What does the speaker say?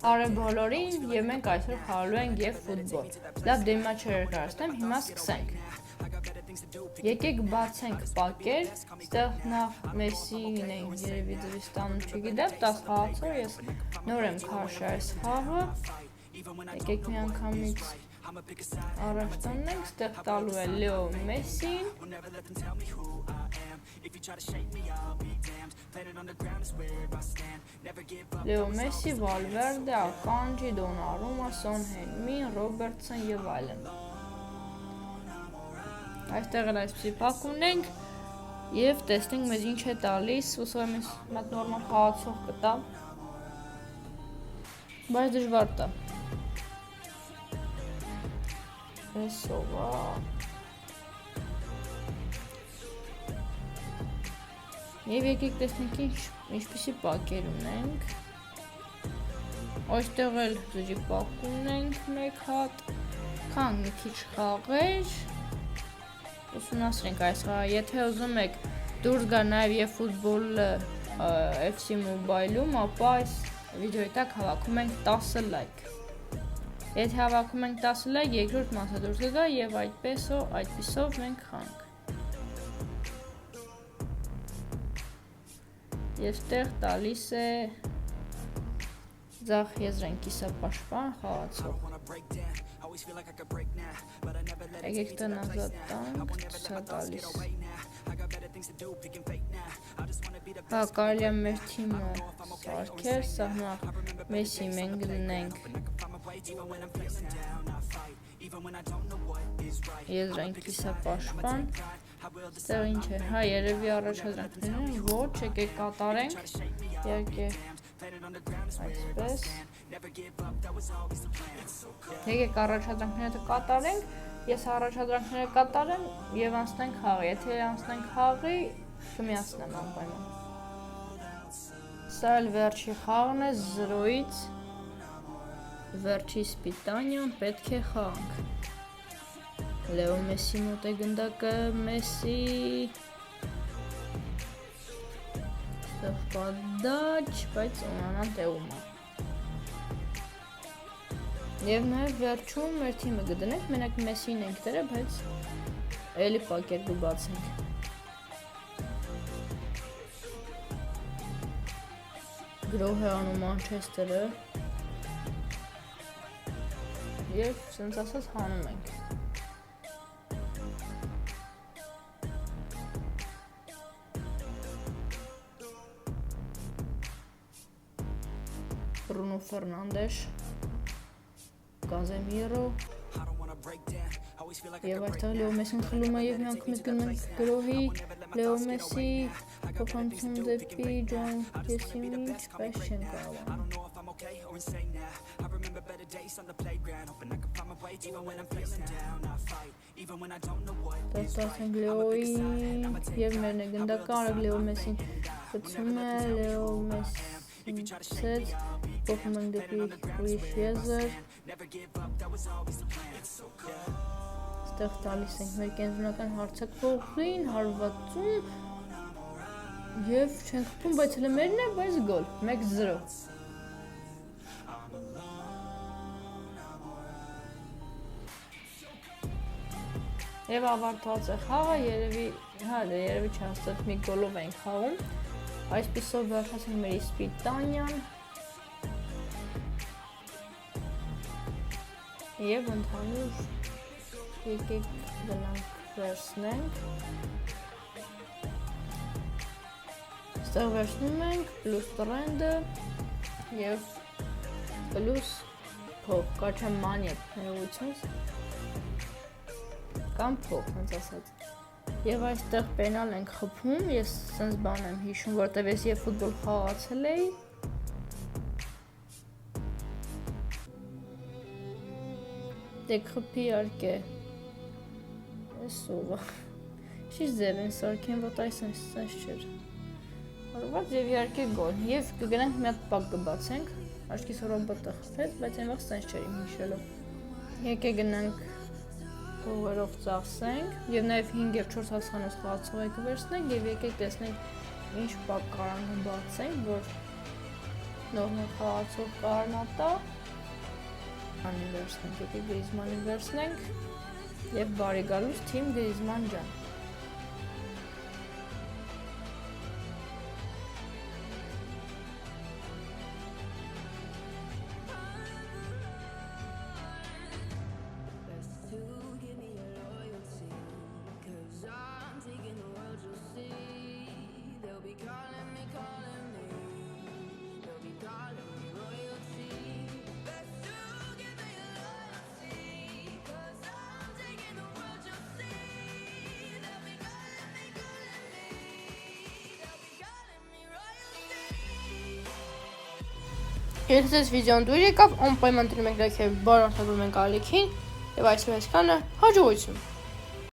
Բարև բոլորին, եւ մենք այսօր խաղալու ենք եւ ֆուտբոլ։ Լավ, դեմա չերկարացնեմ, հիմա սկսենք։ Եկեք բացենք պակեր, այստեղ նախ Մեսսին է երևի դրից տանում, չգիտեմ, 10 խաղացող, ես նոր եմ քաշել այս խաղը։ Եկեք մի անգամից առաջ տանենք, այստեղ տալու է Լեո Մեսսին։ Լեո Մեսսի, Վալվերդե, Ականջի, Դոնարումա, Սոն Հենմին, Ռոբերտսոն եւ այլն։ Այստեղ էլ այսպիսի պակ ունենք եւ տեսնենք մեզ ինչ է տալիս, ուսով եմ մատ նորմալ խաղացող կտա։ Բայց դժվար տա։ Էսով է։ Եվ եկեք տեսնենք ինչպիսի պակեր ունենք։ Այստեղ էլ զուջի պակ ունենք մեկ հատ, քան մի քիչ խաղեր, ուսումնասիրենք այս խաղը, եթե ուզում եք դուրս գա նաև եւ ֆուտբոլը FC Mobile-ում, ապա այս վիդեոյի տակ հավաքում ենք 10 լայք։ Եթե հավաքում ենք 10 լայք, երկրորդ մասը դուրս կգա եւ այդպիսով մենք խանք։ Եվ տեղ տալիս է ձախ եզրային կիսապաշտպան խաղացող։ Եկեք տնը ազատ տանք, սա տալիս։ Հա, կարելի է մեր թիմը սարքեր, սա նախ Մեսսի մենք դնենք եզրային կիսապաշտպան։ Ստեղ ինչ է, հա, երևի առաջադրանքներն են, ոչ, եկեք կատարենք, իհարկե այսպես, եկեք առաջադրանքները կատարենք, ես առաջադրանքները կատարեմ և անցնենք խաղի, եթե անցնենք խաղի, կմիացնեմ անպայման։ Սա էլ վերջի խաղն է, 0-ից վերջի սպիտանյան պետք է խաղանք։ Լեո Մեսսի մոտ է գնդակը, Մեսսի ստեղ պատաչ, բայց ունանան տեղում է։ Եվ նաև վերջում մեր թիմը գտնենք, մենակ Մեսսին ենք դրել, բայց էլի պակեր կբացենք։ Գրոհ է անում Մանչեսթերը և սենց ասած հանում ենք։ Բրունո Ֆերնանդեշ, Կազեմիրո և այստեղ Լեո Մեսսին խլում է և մի անգամից գնում ենք գրոհի, Լեո Մեսսի փոխանցում դեպի Ջոն Կեսիմիչ, բայց չեն կարողանում։ Տեսնենք Լեոյին և մերն է գնդակը, արագ Լեո Մեսսին խցում է, Լեո Մեսսին ցեց, փոխում ենք դեպի ուրիշ եզր, ստեղ տալիս ենք մեր կենտրոնական հարձակվողին, հարվածում և չենք խփում, բայց հələ մերն է, բայց գոլ, 1-0։ Եվ ավարտված է խաղը, երևի չհաստատ մի գոլով ենք խաղում, այսպիսով վերջացենք մեր իսպիտանյան և ընդհանուր եկեք գնանք վերցնենք, ստեղ վերցնում ենք պլուս տրենդը և պլուս փող, կարչեմ մանյետ ներողությունս կամ փող, հենց ասած։ Եվ այստեղ պենալ ենք խփում, ես սենց բան եմ հիշում, որտև ես և ֆուտբոլ խաղացել էի։ Դեք խփի իհարկե, էսով է, շիշ ձև են սարքեն, ոտ այս սենց չեր։ Հարված և իհարկե գոլ, և կգնանք մի հատ պակ կբացենք, աչքիս ռոբոտը խփեց, բայց այն վաղ սենց չեր իմ հիշելով։ Եկե գնանք փողերով ծախսենք և նաև 5 և 4 հասխանոց խաղացող եկը վերցնենք և եկեք տեսնենք ինչ պակ կարանք բացենք, որ նոր խաղացող կարնատա, անի վերցնենք, եկեք Գրիզմանին վերցնենք և բարի գալուց թիմ Գրիզման ջան։ Եթե ձեզ վիդեոն դուր եկավ, անպայման տրում եք լայքել, բար արտադրում ենք ալիքին և այսպես կանը հաջողություն։